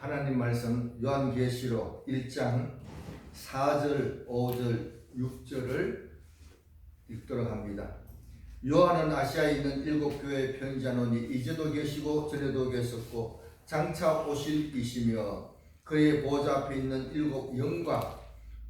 하나님 말씀 요한계시록 1장 4절, 5절, 6절을 읽도록 합니다. 요한은 아시아에 있는 7교회에 편지하노니 이제도 계시고 전에도 계셨고 장차 오실 이시며 그의 보좌 앞에 있는 7 영과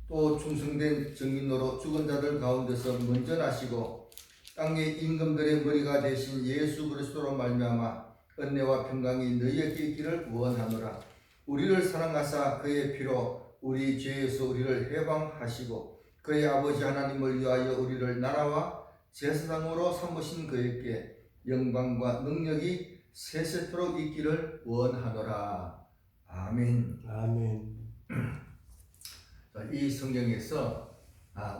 또 충성된 증인으로 죽은 자들 가운데서 먼저 나시고 땅의 임금들의 머리가 되신 예수 그리스도로 말미암아 은혜와 평강이 너희에게 있기를 원하노라. 우리를 사랑하사 그의 피로 우리 죄에서 우리를 해방하시고 그의 아버지 하나님을 위하여 우리를 나라와 제사장으로 삼으신 그에게 영광과 능력이 세세토록 있기를 원하노라. 아멘. 아멘. 이 성경에서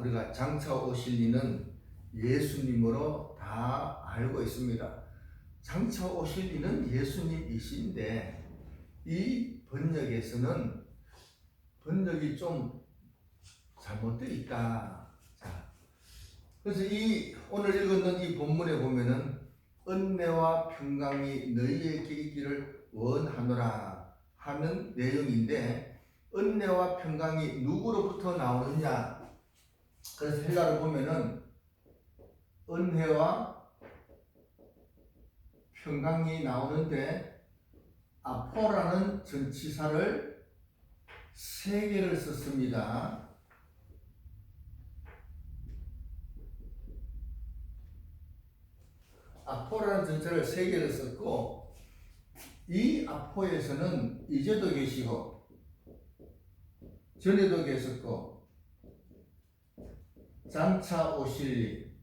우리가 장차 오실 이는 예수님으로 다 알고 있습니다. 장차 오실 이는 예수님이신데 이 번역에서는 번역이 좀 잘못되어 있다. 그래서 이 오늘 읽었는 이 본문에 보면은 은혜와 평강이 너희에게 있기를 원하노라 하는 내용인데 은혜와 평강이 누구로부터 나오느냐? 그래서 헬라로 보면은 은혜와 평강이 나오는데 아포라는 전치사를 3개를 썼습니다. 아포라는 전치사를 3개를 썼고 이 아포에서는 이제도 계시고 전에도 계셨고 장차 오실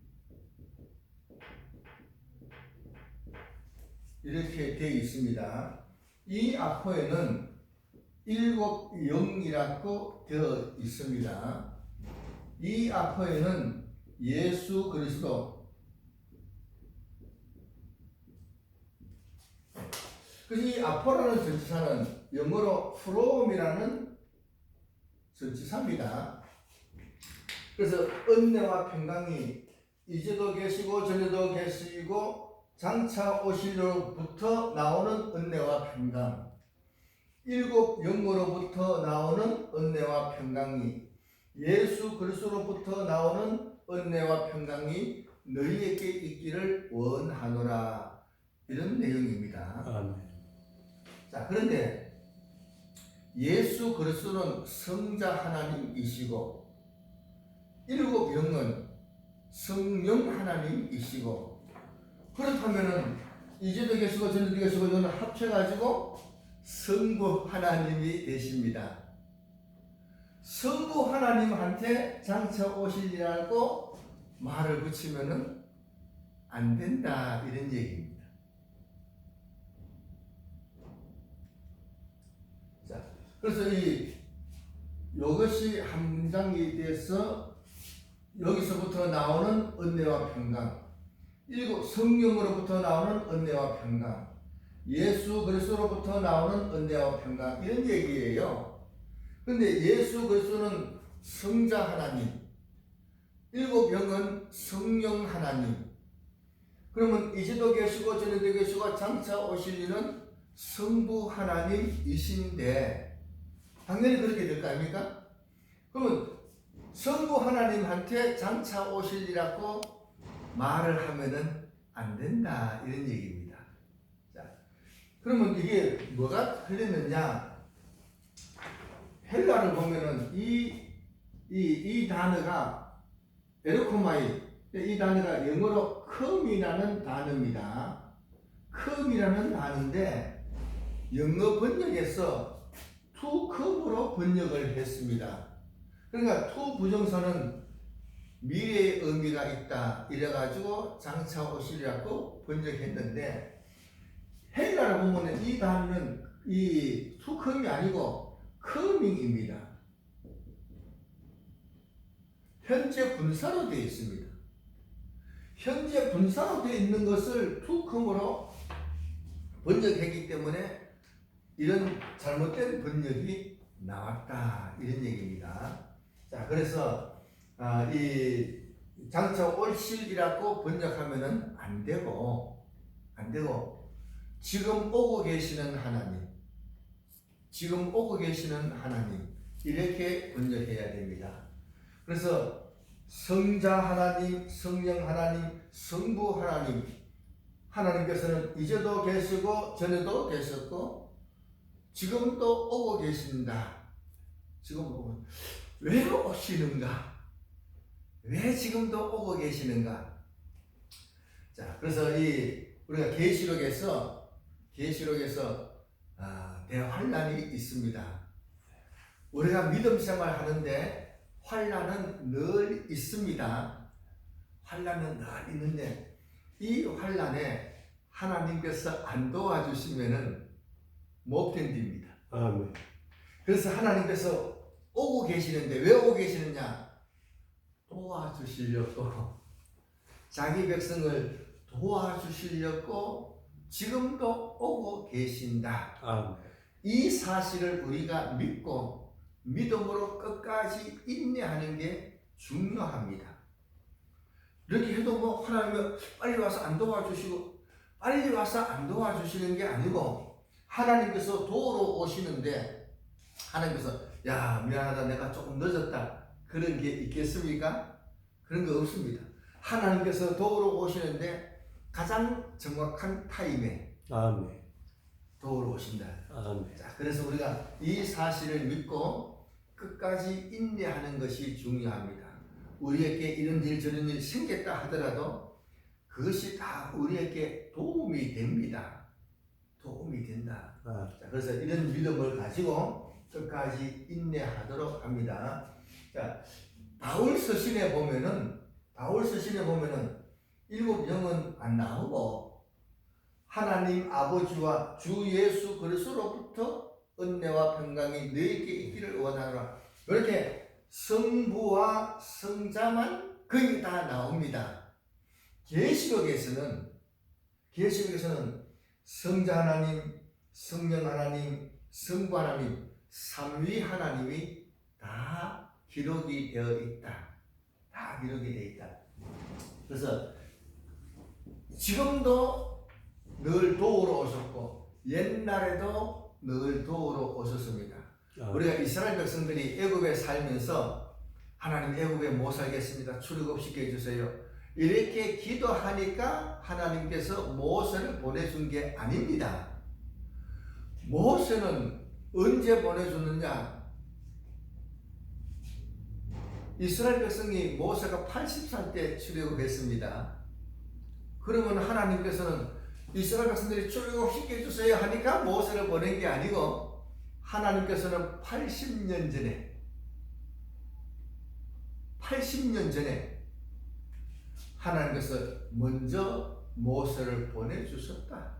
이렇게 되어 있습니다. 이 아포에는 7 영이라고 되어 있습니다. 이 아포에는 예수 그리스도, 그래서 이 아포라는 전치사는 영어로 from이라는 전치사입니다. 그래서 은혜와 평강이 이제도 계시고 전에도 계시고 장차 오실로부터 나오는 은혜와 평강, 7 영으로부터 나오는 은혜와 평강이 예수 그리스도로부터 나오는 은혜와 평강이 너희에게 있기를 원하노라, 이런 내용입니다. 아멘. 자, 그런데 예수 그리스도는 성자 하나님이시고 7 영은 성령 하나님이시고, 그렇다면은 이제도 계시고 전에도 계시고 이거는 합쳐가지고 성부 하나님이 되십니다. 성부 하나님한테 장차 오시리라고 말을 붙이면은 안 된다, 이런 얘기입니다. 자, 그래서 이것이 한 문장이 돼서 여기서부터 나오는 은혜와 평강, 7 성령으로부터 나오는 은혜와 평강, 예수 그리스도로부터 나오는 은혜와 평강, 이런 얘기예요. 근데 예수 그리스도는 성자 하나님, 7 영은 성령 하나님, 그러면 이제도 계시고 전에도 계시고 장차 오실 이는 성부 하나님이신데 당연히 그렇게 될 거 아닙니까? 그러면 성부 하나님한테 장차 오실이라고 말을 하면은 안 된다, 이런 얘기입니다. 자, 그러면 이게 뭐가 틀렸느냐? 헬라를 보면은 이 단어가 에르코마이, 이 단어가 영어로 컴이라는 단어입니다. 컴이라는 단어인데 영어 번역에서 to come으로 번역을 했습니다. 그러니까 to 부정사는 미래의 의미가 있다 이래가지고 장차 오시리라고 번역했는데 헬라를 보면 이 단어는 이 to come이 아니고 coming입니다. 현재 분사로 되어 있습니다. 현재 분사로 되어 있는 것을 to come으로 번역했기 때문에 이런 잘못된 번역이 나왔다, 이런 얘기입니다. 자, 그래서 이 장차 오실이라고 번역하면은 안 되고 지금 오고 계시는 하나님, 지금 오고 계시는 하나님, 이렇게 번역해야 됩니다. 그래서 성자 하나님, 성령 하나님, 성부 하나님, 하나님께서는 이제도 계시고 전에도 계셨고 지금도 오고 계신다. 지금 왜 오시는가? 왜 지금도 오고 계시는가? 자, 그래서 우리가 계시록에서 대환란이 있습니다. 우리가 믿음 생활 하는데 환란은 늘 있습니다. 환란은 늘 있는데 이 환란에 하나님께서 안 도와주시면은 못 견딥니다. 아멘. 그래서 하나님께서 오고 계시는데 왜 오고 계시느냐? 도와주시려고, 자기 백성을 도와주시려고 지금도 오고 계신다. 아멘. 이 사실을 우리가 믿고 믿음으로 끝까지 인내하는 게 중요합니다. 이렇게 해도 뭐 하나님은 빨리 와서 안 도와주시고 빨리 와서 안 도와주시는 게 아니고 하나님께서 도우러 오시는데 하나님께서 야 미안하다 내가 조금 늦었다 그런 게 있겠습니까? 그런 거 없습니다. 하나님께서 도우러 오시는데 가장 정확한 타임에 아멘. 도우러 오신다. 아멘. 자, 그래서 우리가 이 사실을 믿고 끝까지 인내하는 것이 중요합니다. 우리에게 이런 일 저런 일 생겼다 하더라도 그것이 다 우리에게 도움이 됩니다. 도움이 된다. 자, 그래서 이런 믿음을 가지고 끝까지 인내하도록 합니다. 자, 바울 서신에 보면은 일곱 영은 안 나오고 하나님 아버지와 주 예수 그리스도로부터 은혜와 평강이 너희에게 있기를 원하노라. 이렇게 성부와 성자만 거의 다 나옵니다. 계시록에서는 성자 하나님, 성령 하나님, 성부 하나님, 삼위 하나님이 다 기록이 되어 있다. 다 기록이 되어 있다. 그래서 지금도 늘 도우러 오셨고 옛날에도 늘 도우러 오셨습니다. 우리가 이스라엘 백성들이 애굽에 살면서 하나님 애굽에 못 살겠습니다. 출애굽시켜 주세요. 이렇게 기도하니까 하나님께서 모세를 보내준 게 아닙니다. 모세는 언제 보내줬느냐? 이스라엘 백성이 모세가 80살 때 출애굽했습니다. 그러면 하나님께서는 이스라엘 백성들이 출애굽시켜 주세요 하니까 모세를 보낸 게 아니고 하나님께서는 80년 전에 하나님께서 먼저 모세를 보내주셨다.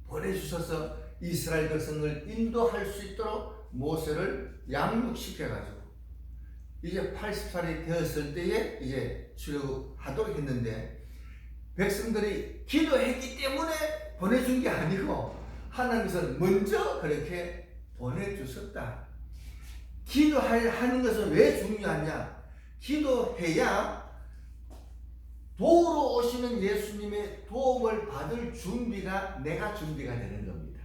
보내주셔서 이스라엘 백성을 인도할 수 있도록 모세를 양육시켜가지고 이제 80살이 되었을 때에 이제 출애굽하도록 했는데 백성들이 기도했기 때문에 보내준 게 아니고 하나님께서 먼저 그렇게 보내주셨다. 기도하는 것은 왜 중요하냐? 기도해야 도우러 오시는 예수님의 도움을 받을 내가 준비가 되는 겁니다.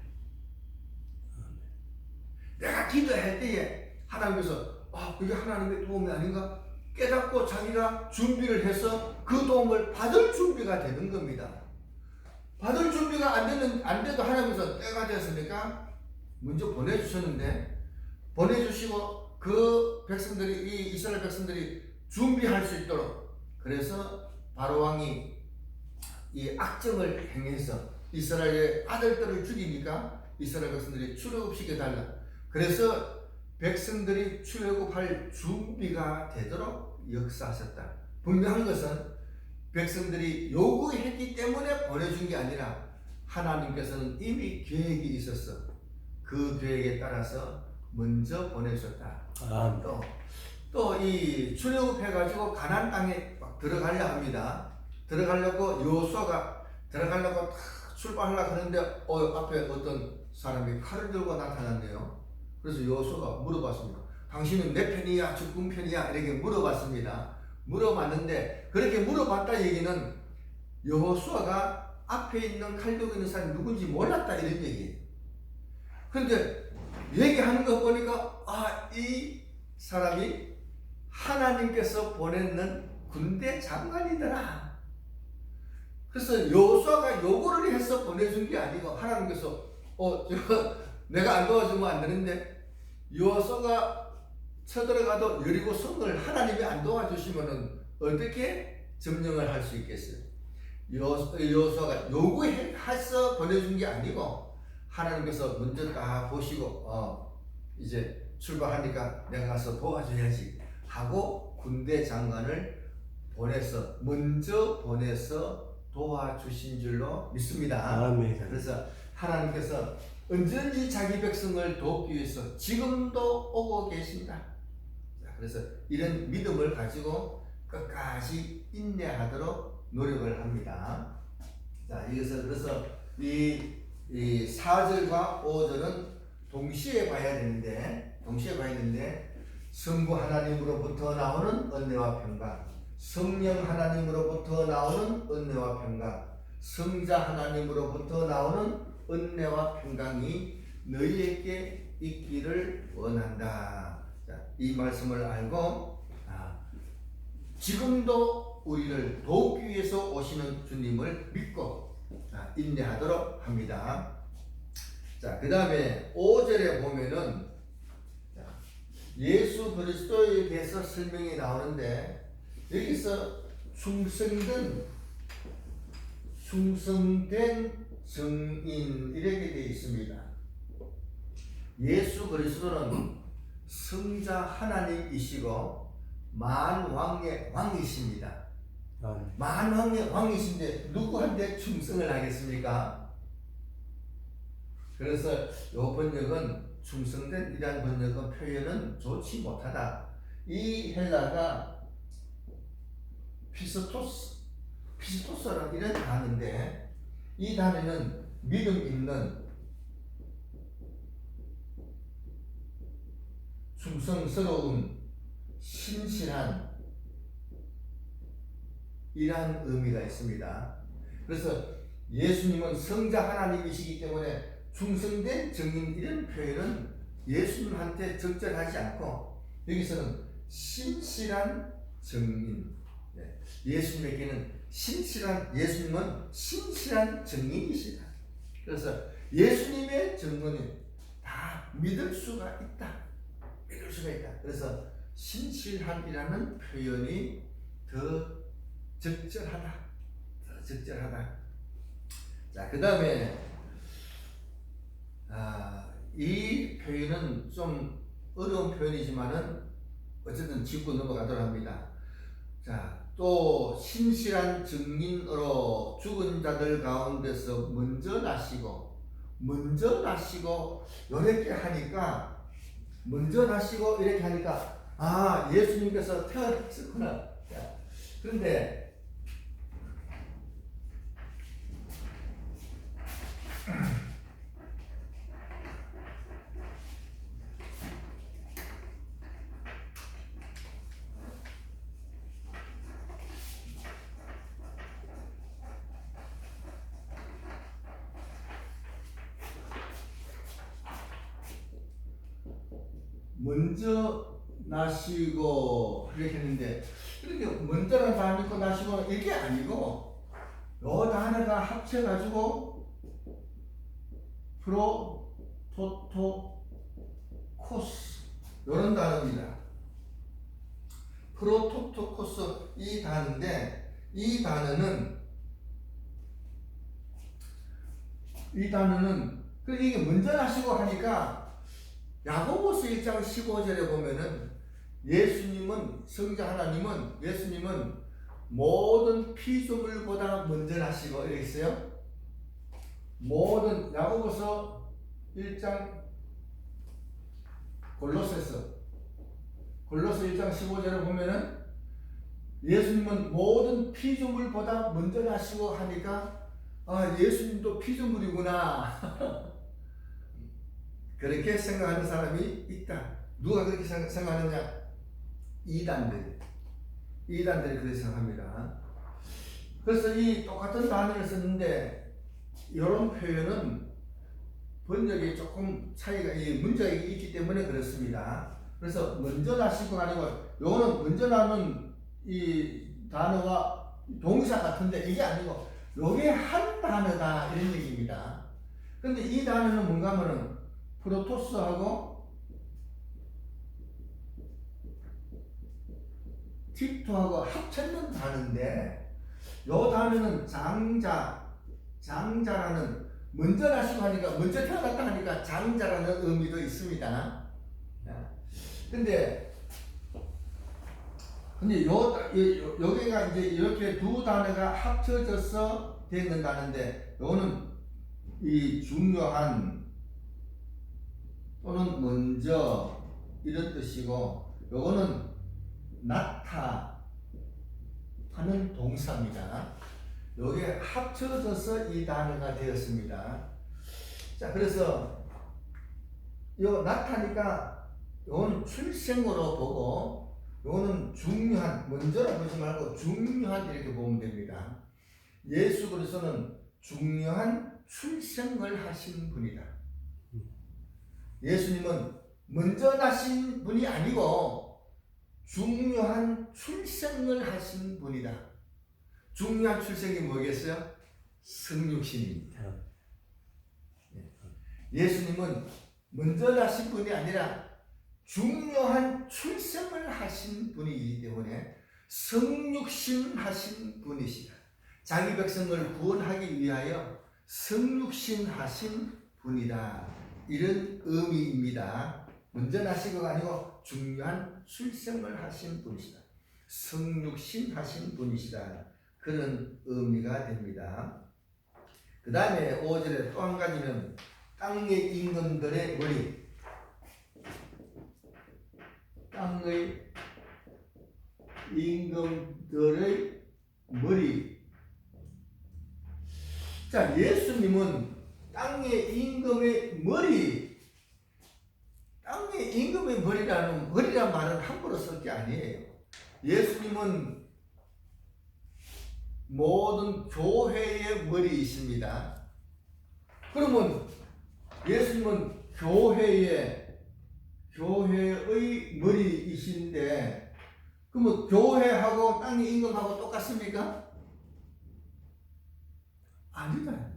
내가 기도할 때에 하나님께서 이게 하나님의 도움이 아닌가? 깨닫고 자기가 준비를 해서 그 도움을 받을 준비가 되는 겁니다. 받을 준비가 안 돼도 하나님께서 때가 됐으니까 먼저 보내주셨는데 보내주시고 그 백성들이 이 이스라엘 백성들이 준비할 수 있도록 그래서 바로 왕이 이 악정을 행해서 이스라엘의 아들들을 죽이니까 이스라엘 백성들이 출애굽시켜 달라. 그래서 백성들이 출애굽할 준비가 되도록 역사하셨다. 분명한 것은 백성들이 요구했기 때문에 보내준 게 아니라 하나님께서는 이미 계획이 있었어. 그 계획에 따라서 먼저 보내셨다. 또 이 출애굽해가지고 가나안 땅에 막 들어가려 합니다. 들어가려고 여호수아가 들어가려고 출발하려고 하는데 앞에 어떤 사람이 칼을 들고 나타났네요. 그래서 여호수아가 물어봤습니다. 당신은 내 편이야 적군 편이야 이렇게 물어봤습니다. 물어봤는데 그렇게 물어봤다 얘기는 여호수아가 앞에 있는 칼 들고 있는 사람이 누군지 몰랐다 이런 얘기예요. 그런데 얘기하는 거 보니까 이 사람이 하나님께서 보냈는 군대 장관이더라. 그래서 여호수아가 요구를 해서 보내준 게 아니고 하나님께서 내가 안 도와주면 안 되는데 여호수아가 쳐들어가도 여리고 성을 하나님이 안 도와주시면은 어떻게 점령을 할 수 있겠어요? 여호수아가 요구해서 보내준 게 아니고 하나님께서 먼저 다 보시고 이제 출발하니까 내가 가서 도와줘야지 하고 군대 장관을 먼저 보내서 도와주신 줄로 믿습니다. 아멘. 그래서 하나님께서 언제든지 자기 백성을 돕기 위해서 지금도 오고 계십니다. 그래서 이런 믿음을 가지고 끝까지 인내하도록 노력을 합니다. 자, 이것을 그래서 이 4절과 5절은 동시에 봐야 되는데 성부 하나님으로부터 나오는 은혜와 평강, 성령 하나님으로부터 나오는 은혜와 평강, 성자 하나님으로부터 나오는 은혜와 평강이 너희에게 있기를 원한다. 자, 이 말씀을 알고 지금도 우리를 돕기 위해서 오시는 주님을 믿고 인내하도록 합니다. 자, 그 다음에 5절에 보면은 예수 그리스도에 대해서 설명이 나오는데 여기서 충성된 증인 이렇게 되어 있습니다. 예수 그리스도는 성자 하나님이시고 만왕의 왕이십니다. 만왕의 왕이신데 누구한테 충성을 하겠습니까? 그래서 이 번역은 충성된 이란 번역은 표현은 좋지 못하다. 이 헬라가 피스토스라는 이런 단어인데 이 단어는 믿음 있는 충성스러운 신실한 이란 의미가 있습니다. 그래서 예수님은 성자 하나님이시기 때문에 충성된 증인 이런 표현은 예수님한테 적절하지 않고 여기서는 신실한 증인, 예수님에게는 예수님은 신실한 증인이시다. 그래서 예수님의 증언은 다 믿을 수가 있다. 그래서 신실한이라는 표현이 더 적절하다. 자, 그 다음에 이 표현은 좀 어려운 표현이지만은 어쨌든 짚고 넘어가도록 합니다. 자, 또 신실한 증인으로 죽은 자들 가운데서 먼저 나시고 이렇게 하니까 예수님께서 태어났구나. 그런데 먼저 나시고 이렇게 했는데 이렇게 먼저는 다 믿고 나시고 이게 아니고 요 단어가 합쳐가지고 프로토토코스 이런 단어입니다. 프로토토코스 이 단어인데 이 단어는 이게 먼저 나시고 하니까 야고보서 1장 15절에 보면은 성자 하나님은 예수님은 모든 피조물보다 먼저 나시고 이렇게 있어요. 야고보서 1장 골로새 1장 15절에 보면은 예수님은 모든 피조물보다 먼저 나시고 하니까 예수님도 피조물이구나. 그렇게 생각하는 사람이 있다. 누가 그렇게 생각하느냐? 이단들이 그렇게 생각합니다. 그래서 이 똑같은 단어를 썼는데 이런 표현은 번역이 조금 차이가 문제가 있기 때문에 그렇습니다. 그래서 먼저 나시고가 아니고 요거는 먼저 나는 이 단어가 동사 같은데 이게 아니고 요게 한 단어다 이런 얘기입니다. 근데 이 단어는 뭔가 하면은 프로토스하고 티토하고 합쳤는 단어인데 요 단어는 장자라는 먼저 나시고 하니까 먼저 태어났다 하니까 장자라는 의미도 있습니다. 근데 여기가 이제 이렇게 두 단어가 합쳐져서 되는다는데 요거는 이 중요한 또는 먼저 이런 뜻이고 요거는 나타하는 동사입니다. 여기에 합쳐져서 이 단어가 되었습니다. 자, 그래서 요 나타니까 요거는 출생으로 보고 요거는 중요한, 먼저라 보지 말고 중요한 이렇게 보면 됩니다. 예수 그리스도는 중요한 출생을 하신 분이다. 예수님은 먼저 나신 분이 아니고 중요한 출생을 하신 분이다. 중요한 출생이 뭐겠어요? 성육신입니다. 예수님은 먼저 나신 분이 아니라 중요한 출생을 하신 분이기 때문에 성육신 하신 분이시다. 자기 백성을 구원하기 위하여 성육신 하신 분이다. 이런 의미입니다. 먼저 나신 것가 아니고 중요한 출생을 하신 분이시다. 성육신 하신 분이시다. 그런 의미가 됩니다. 그 다음에 5절에 또 한 가지는 땅의 임금들의 머리. 땅의 임금들의 머리. 자, 예수님은 땅의 임금의 머리. 땅의 임금의 머리라는 말은 함부로 쓸 게 아니에요. 예수님은 모든 교회의 머리이십니다. 그러면 예수님은 교회의 머리이신데 그러면 교회하고 땅의 임금하고 똑같습니까? 아니다.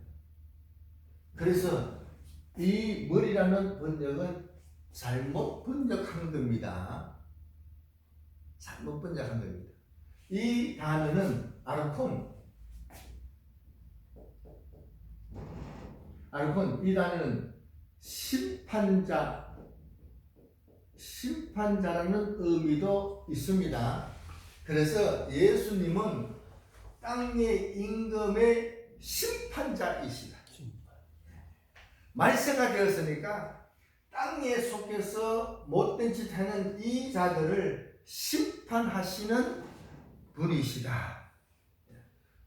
그래서 이 머리라는 번역은 잘못 번역한 겁니다. 잘못 번역한 겁니다. 이 단어는 아르콘, 이 단어는 심판자라는 의미도 있습니다. 그래서 예수님은 땅의 임금의 심판자이시다. 말세가 되었으니까 땅에 속해서 못된 짓 하는 이 자들을 심판하시는 분이시다.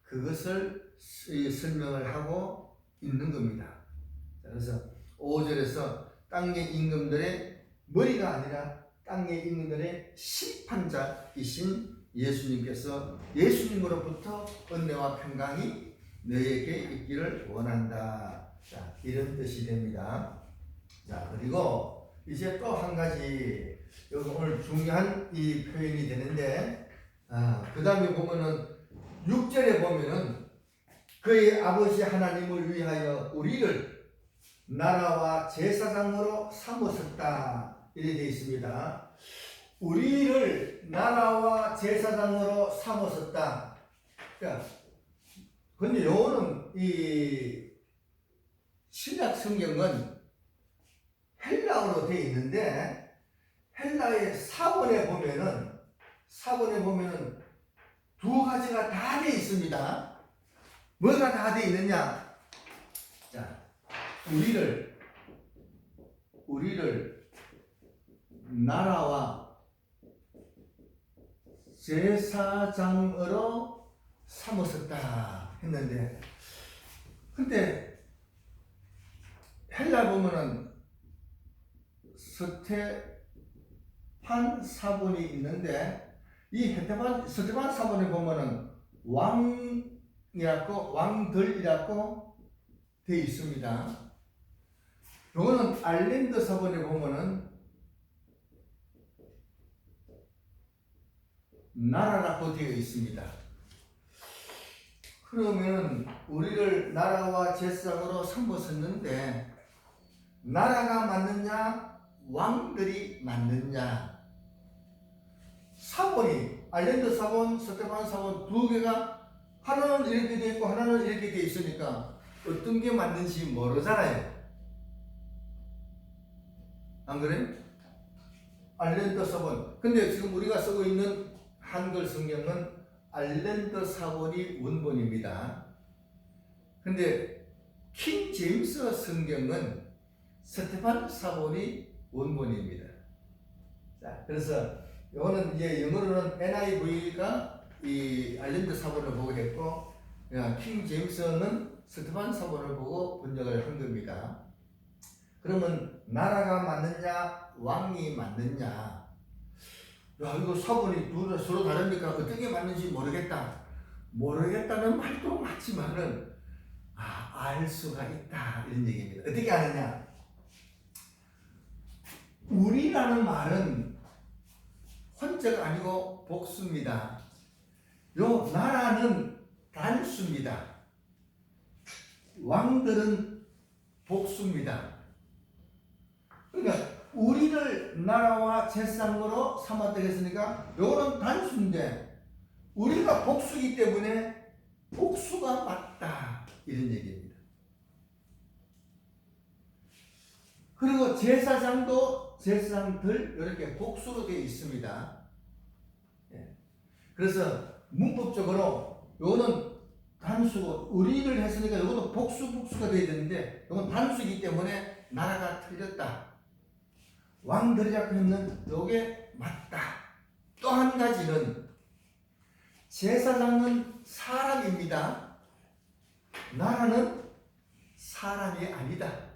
그것을 설명을 하고 있는 겁니다. 그래서 5절에서 땅의 임금들의 머리가 아니라 땅의 임금들의 심판자이신 예수님께서 예수님으로부터 은혜와 평강이 너에게 있기를 원한다. 자, 이런 뜻이 됩니다. 자, 그리고 이제 또 한 가지 여기 오늘 중요한 이 표현이 되는데 그 다음에 보면은 6절에 보면은 그의 아버지 하나님을 위하여 우리를 나라와 제사장으로 삼으셨다 이렇게 되어 있습니다. 우리를 나라와 제사장으로 삼으셨다. 근데 요거는 이 신약 성경은 헬라어로 되어 있는데 헬라의 사본에 보면은 두 가지가 다 되어 있습니다. 뭐가 다 되어 있느냐? 자, 우리를 나라와 제사장으로 삼으셨다 했는데, 근데 헬라 보면은 스테판 사본이 있는데 이 스테판 사본에 보면은 왕들이라고 되어 있습니다. 요거는 아일랜드 사본에 보면은 나라라고 되어 있습니다. 그러면 우리를 나라와 제사장으로 삼으셨는데 나라가 맞느냐 왕들이 맞느냐? 사본이 아일랜드 사본, 스테판 사본 두 개가 하나는 이렇게 되어 있고 하나는 이렇게 되어 있으니까 어떤 게 맞는지 모르잖아요. 안 그래요? 아일랜드 사본. 근데 지금 우리가 쓰고 있는 한글 성경은 아일랜드 사본이 원본입니다. 근데 킹 제임스 성경은 스테판 사본이 원본입니다. 자, 그래서 이거는 이제 영어로는 NIV가 이 아일랜드 사본을 보고 했고, 킹 제임스는 스테판 사본을 보고 번역을 한 겁니다. 그러면 나라가 맞느냐, 왕이 맞느냐? 야, 이거 사본이 둘 서로 다르니까 어떻게 맞는지 모르겠다. 모르겠다는 말도 맞지만은 알 수가 있다 이런 얘기입니다. 어떻게 아느냐? 우리라는 말은 혼자가 아니고 복수입니다. 요 나라는 단수입니다. 왕들은 복수입니다. 그러니까 우리를 나라와 제사장으로 삼았다 했으니까 요거는 단수인데 우리가 복수이기 때문에 복수가 맞다 이런 얘기입니다. 그리고 제사장도 제사장들 이렇게 복수로 되어 있습니다. 그래서 문법적으로 요거는 단수고 우리를 했으니까 요거는 복수가 되어야 되는데 요건 단수이기 때문에 나라가 틀렸다. 왕들이라고 했는 요게 맞다. 또 한 가지는 제사장은 사람입니다. 나라는 사람이 아니다.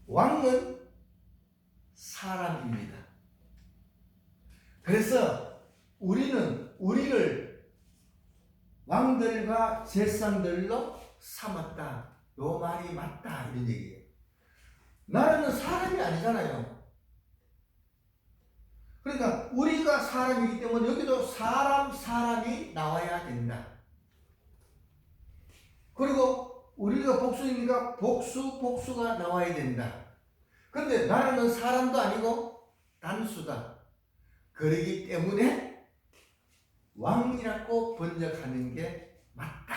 왕은 사람입니다. 그래서 우리를 왕들과 제사장들로 삼았다. 요 말이 맞다 이런 얘기예요. 나라는 사람이 아니잖아요. 그러니까 우리가 사람이기 때문에 여기도 사람이 나와야 된다. 그리고 우리가 복수니까 복수가 나와야 된다. 그런데 나라는 사람도 아니고 단수다. 그러기 때문에 왕이라고 번역하는 게 맞다.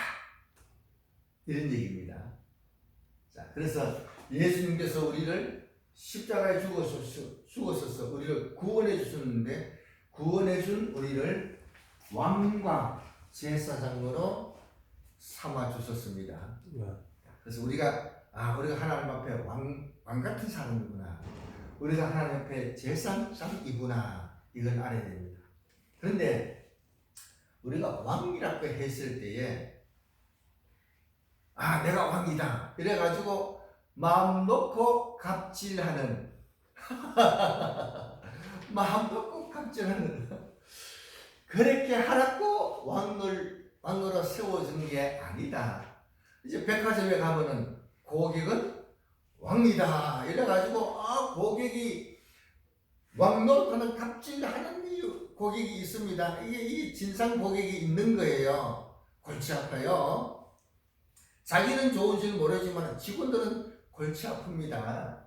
이런 얘기입니다. 자, 그래서 예수님께서 우리를 십자가에 죽어서서 우리를 구원해 주셨는데 구원해 준 우리를 왕과 제사장으로 삼아 주셨습니다. 그래서 우리가 하나님 앞에 왕 같은 사람이구나. 우리가 하나님 앞에 제사장이구나. 이걸 알아야 됩니다. 그런데 우리가 왕이라고 했을 때에 내가 왕이다. 이래가지고 마음 놓고 갑질하는 그렇게 하라고 왕으로 세워준 게 아니다. 이제 백화점에 가면은 고객은 왕이다. 이래가지고 고객이 왕 노릇하는 갑질하는 고객이 있습니다. 이게 진상 고객이 있는 거예요. 골치 아파요. 자기는 좋은 줄 모르지만 직원들은 골치 아픕니다.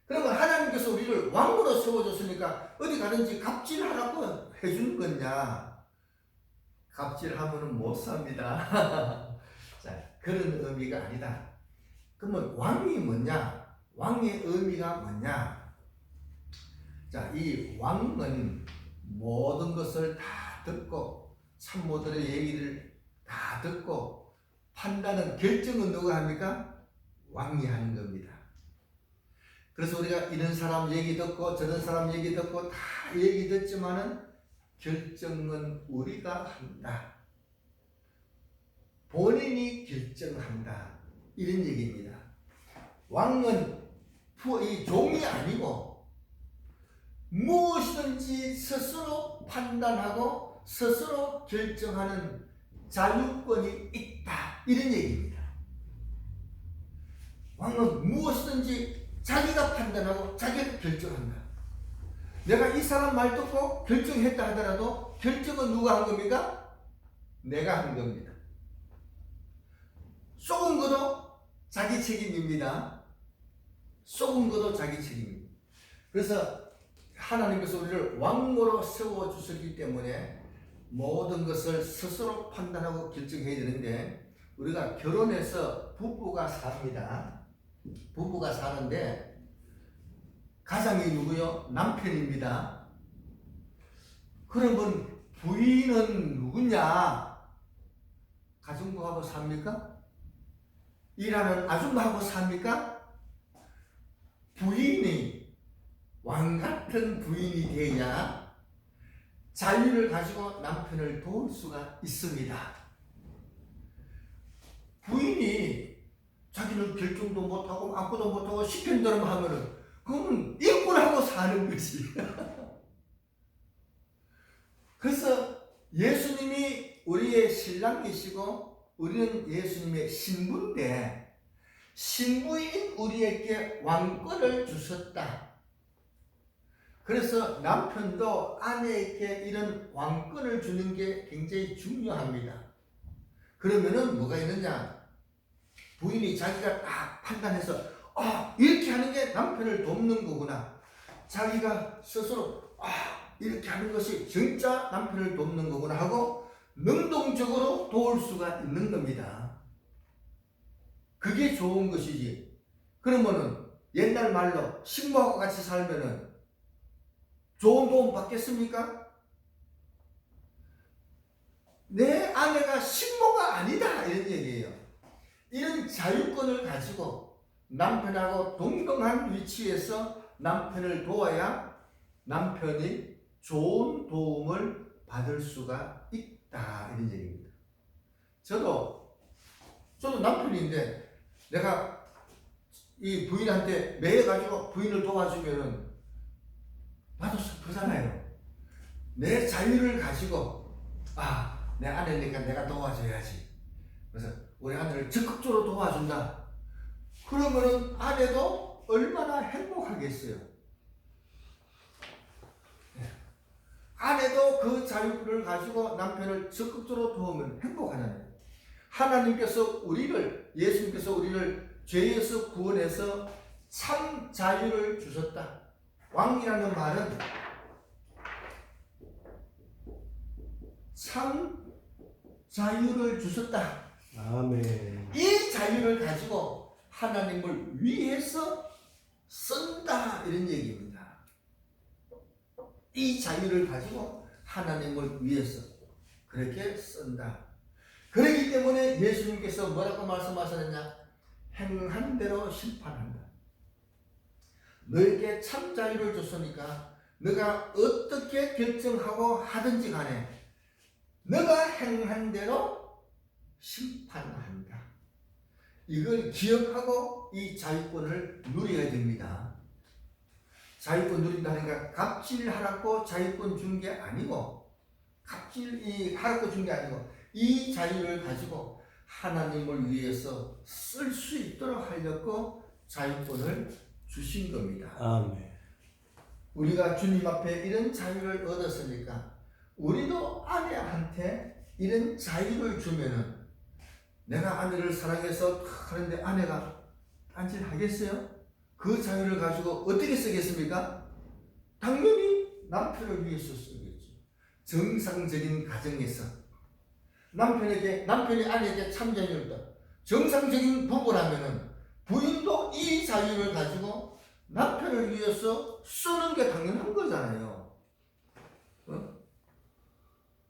그러면 하나님께서 우리를 왕으로 세워줬으니까 어디 가든지 갑질하라고 해준 거냐? 갑질하면 못 삽니다. 자, 그런 의미가 아니다. 그러면 왕이 뭐냐? 왕의 의미가 뭐냐? 자, 이 왕은 모든 것을 다 듣고 참모들의 얘기를 다 듣고 판단은 결정은 누가 합니까? 왕이 하는 겁니다. 그래서 우리가 이런 사람 얘기 듣고 저런 사람 얘기 듣고 다 얘기 듣지만은 결정은 우리가 한다. 본인이 결정한다. 이런 얘기입니다. 왕은 이 종이 아니고 무엇이든지 스스로 판단하고 스스로 결정하는 자유권이 있다. 이런 얘기입니다. 왕은 무엇이든지 자기가 판단하고 자기가 결정한다. 내가 이 사람 말 듣고 결정했다 하더라도 결정은 누가 한 겁니까? 내가 한 겁니다. 쏘은 것도 자기 책임입니다. 쏘은 것도 자기 책임입니다. 그래서 하나님께서 우리를 왕으로 세워주셨기 때문에 모든 것을 스스로 판단하고 결정해야 되는데, 우리가 결혼해서 부부가 삽니다. 부부가 사는데 가장이 누구요? 남편입니다. 그러면 부인은 누구냐? 가정부하고 삽니까? 일하는 아줌마하고 삽니까? 부인이 왕같은 부인이 되어야 자유를 가지고 남편을 도울 수가 있습니다. 부인이 자기는 결정도 못하고 아무것도 못하고 시킨 대로 하면은 그건 일꾼하고 사는 것이. 그래서 예수님이 우리의 신랑이시고 우리는 예수님의 신부인데, 신부인 우리에게 왕권을 주셨다. 그래서 남편도 아내에게 이런 왕권을 주는 게 굉장히 중요합니다. 그러면은 뭐가 있느냐? 부인이 자기가 딱 판단해서 이렇게 하는 게 남편을 돕는 거구나. 자기가 스스로 이렇게 하는 것이 진짜 남편을 돕는 거구나 하고 능동적으로 도울 수가 있는 겁니다. 그게 좋은 것이지. 그러면은 옛날 말로 신부하고 같이 살면은 좋은 도움 받겠습니까? 내 아내가 신부가 아니다 이런 얘기예요. 이런 자유권을 가지고 남편하고 동등한 위치에서 남편을 도와야 남편이 좋은 도움을 받을 수가 있다 이런 얘기입니다. 저도 남편인데 내가 이 부인한테 매여가지고 부인을 도와주면은 나도 슬프잖아요. 내 자유를 가지고 내 아내니까 내가 도와줘야지. 그래서 우리 아내를 적극적으로 도와준다. 그러면은 아내도 얼마나 행복하겠어요. 아내도 그 자유를 가지고 남편을 적극적으로 도우면 행복하잖아요. 하나님께서 예수님께서 우리를 죄에서 구원해서 참 자유를 주셨다. 왕이라는 말은 참 자유를 주셨다. 아멘. 이 자유를 가지고 하나님을 위해서 쓴다 이런 얘기입니다. 이 자유를 가지고 하나님을 위해서 그렇게 쓴다. 그렇기 때문에 예수님께서 뭐라고 말씀하셨느냐? 행한 대로 심판한다. 너에게 참 자유를 줬으니까 너가 어떻게 결정하고 하든지 간에 너가 행한 대로 심판한다. 이걸 기억하고 이 자유권을 누려야 됩니다. 자유권 누린다는 게 갑질하라고 자유권 준 게 아니고, 하라고 준 게 아니고, 이 자유를 가지고 하나님을 위해서 쓸 수 있도록 하려고 자유권을 주신 겁니다. 아멘. 우리가 주님 앞에 이런 자유를 얻었으니까 우리도 아내한테 이런 자유를 주면은, 내가 아내를 사랑해서 하는데 아내가 딴짓하겠어요? 그 자유를 가지고 어떻게 쓰겠습니까? 당연히 남편을 위해서 쓰겠죠. 정상적인 가정에서 남편이 아내에게 참 자유를 줬다. 정상적인 부부라면은 부인도 이 자유를 가지고 남편을 위해서 쓰는 게 당연한 거잖아요.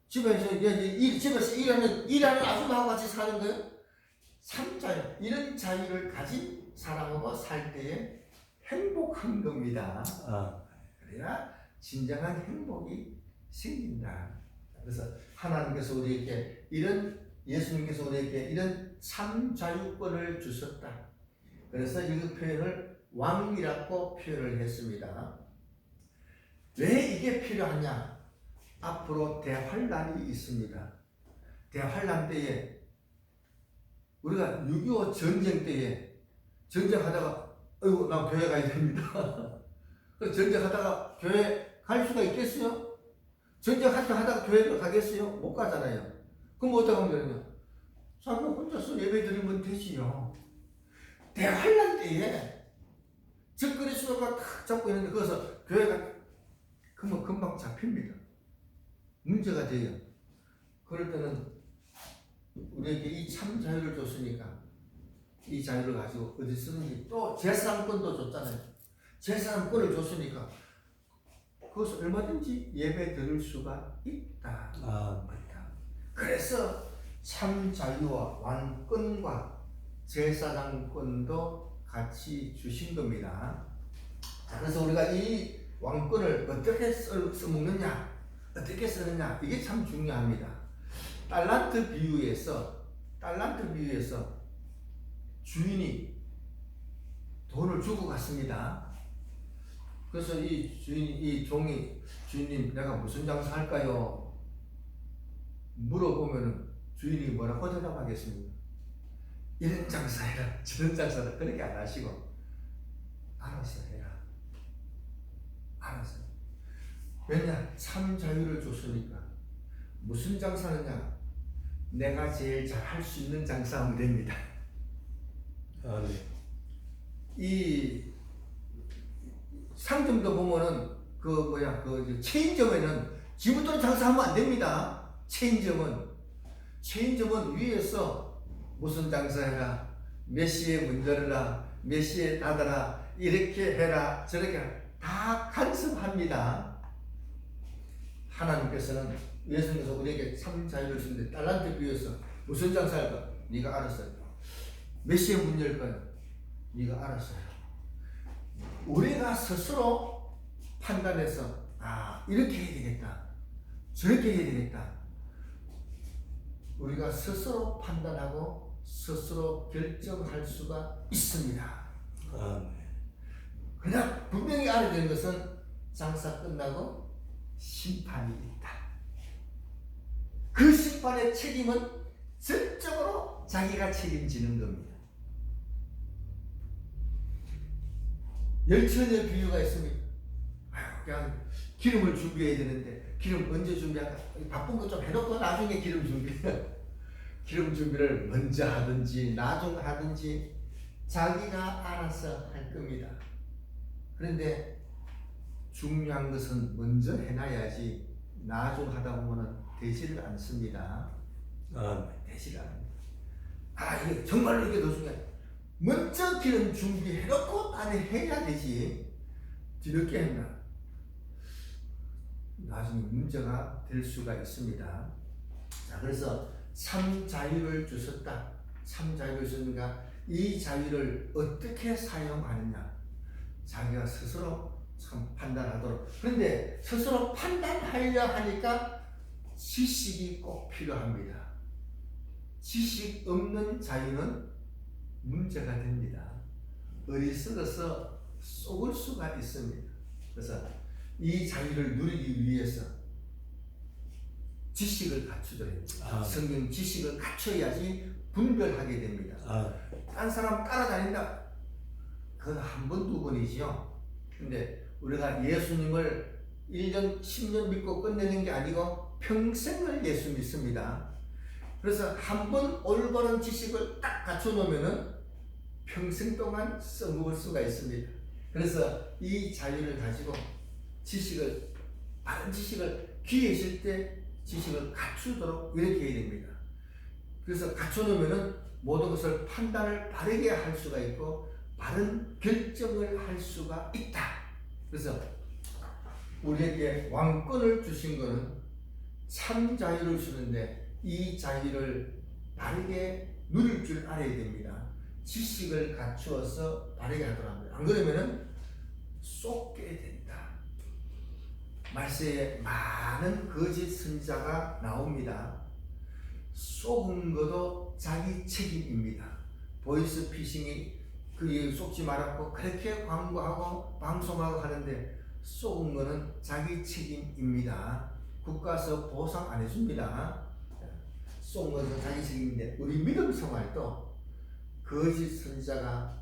집에서 일하는 아줌마하고 같이 사는 거예요. 참 자유, 이런 자유를 가진 사람하고 살 때에 행복한 겁니다. 그래야 진정한 행복이 생긴다. 그래서 하나님께서 예수님께서 우리에게 이런 참 자유권을 주셨다. 그래서 이 표현을 왕이라고 표현을 했습니다. 왜 이게 필요하냐? 앞으로 대환란이 있습니다. 대환란 때에, 우리가 6.25 전쟁 때에 전쟁하다가 어이구 나 교회 가야 됩니다. 그 전쟁하다가 교회 갈 수가 있겠어요? 전쟁하다가 교회를 가겠어요? 못 가잖아요. 그럼 어떻게 하면 되느냐? 자기가 혼자서 예배 드리면 되지요. 대환란 때에 적그리 수도가 탁 잡고 있는데 거기서 교회가 그러면 금방 잡힙니다. 문제가 돼요. 그럴 때는 우리에게 이 참 자유를 줬으니까 이 자유를 가지고 어디 쓰는지, 또 제사함권도 줬잖아요. 제사함권을 줬으니까 그것을 얼마든지 예배 드릴 수가 있다. 그래서 참 자유와 왕권과 제사장권도 같이 주신 겁니다. 그래서 우리가 이 왕권을 어떻게 써먹느냐, 어떻게 쓰느냐, 이게 참 중요합니다. 달란트 비유에서 주인이 돈을 주고 갔습니다. 그래서 이 종이 주인님 내가 무슨 장사 할까요? 물어보면 주인이 뭐라고 대답하겠습니까? 이런 장사해라, 저런 장사해라. 그렇게 안 하시고 알아서 해라. 알아서. 왜냐? 참 자유를 줬으니까. 무슨 장사느냐? 내가 제일 잘 할 수 있는 장사하면 됩니다. 네. 이 상점도 보면은 그 체인점에는 지분돈 장사하면 안 됩니다. 체인점은 위에서 무슨 장사해라, 몇 시에 문 열어라, 몇 시에 닫아라, 이렇게 해라, 저렇게 해라, 다 간섭합니다. 하나님께서는 예수님께서 우리에게 참 자유를 주는데 달란트 비유에서 무슨 장사할까? 네가 알아서 해. 몇 시에 문 열까요? 네가 알아서 해. 우리가 스스로 판단해서 이렇게 해야 되겠다, 저렇게 해야 되겠다. 우리가 스스로 판단하고 스스로 결정할 수가 있습니다. 그냥 분명히 알아야 되는 것은 장사 끝나고 심판이 있다. 그 심판의 책임은 전적으로 자기가 책임지는 겁니다. 열천의 비유가 있습니다. 그냥 기름을 준비해야 되는데 기름 언제 준비할까? 바쁜 거 좀 해놓고 나중에 기름 준비를 먼저 하든지 나중 하든지 자기가 알아서 할 겁니다. 그런데 중요한 것은 먼저 해놔야지 나중 하다 보면 되지를 않습니다. 되지를 않습니다. 이게 정말로 이게 더 중요해요. 먼저 기름 준비해놓고 나는 해야 되지. 뒤늦게 했나 나중에 문제가 될 수가 있습니다. 자, 그래서 참 자유를 주셨다. 참 자유를 주셨는가? 이 자유를 어떻게 사용하느냐? 자기가 스스로 참 판단하도록. 그런데 스스로 판단하려 하니까 지식이 꼭 필요합니다. 지식 없는 자유는 문제가 됩니다. 어리석어서 속을 수가 있습니다. 그래서 이 자유를 누리기 위해서 지식을 갖추도록 합니다. 성경 지식을 갖춰야지 분별하게 됩니다. 딴 사람 따라다닌다, 그건 한 번, 두 번이지요. 근데 우리가 예수님을 1년, 10년 믿고 끝내는 게 아니고 평생을 예수 믿습니다. 그래서 한 번 올바른 지식을 딱 갖춰 놓으면은 평생 동안 써먹을 수가 있습니다. 그래서 이 자유를 가지고 바른 지식을 기회 있을 때 지식을 갖추도록 이렇게 해야 됩니다. 그래서 갖춰놓으면은 모든 것을 판단을 바르게 할 수가 있고 바른 결정을 할 수가 있다. 그래서 우리에게 왕권을 주신 것은 참 자유를 주는데 이 자유를 바르게 누릴 줄 알아야 됩니다. 지식을 갖추어서 바르게 하도록 합니다. 안 그러면은 쏟게 된다. 말세에 많은 거짓 선지자가 나옵니다. 속은 것도 자기 책임입니다. 보이스 피싱이 속지 말았고 그렇게 광고하고 방송하고 하는데 속은 거는 자기 책임입니다. 국가에서 보상 안 해줍니다. 속은 것은 자기 책임인데 우리 믿음 생활도 거짓 선지자가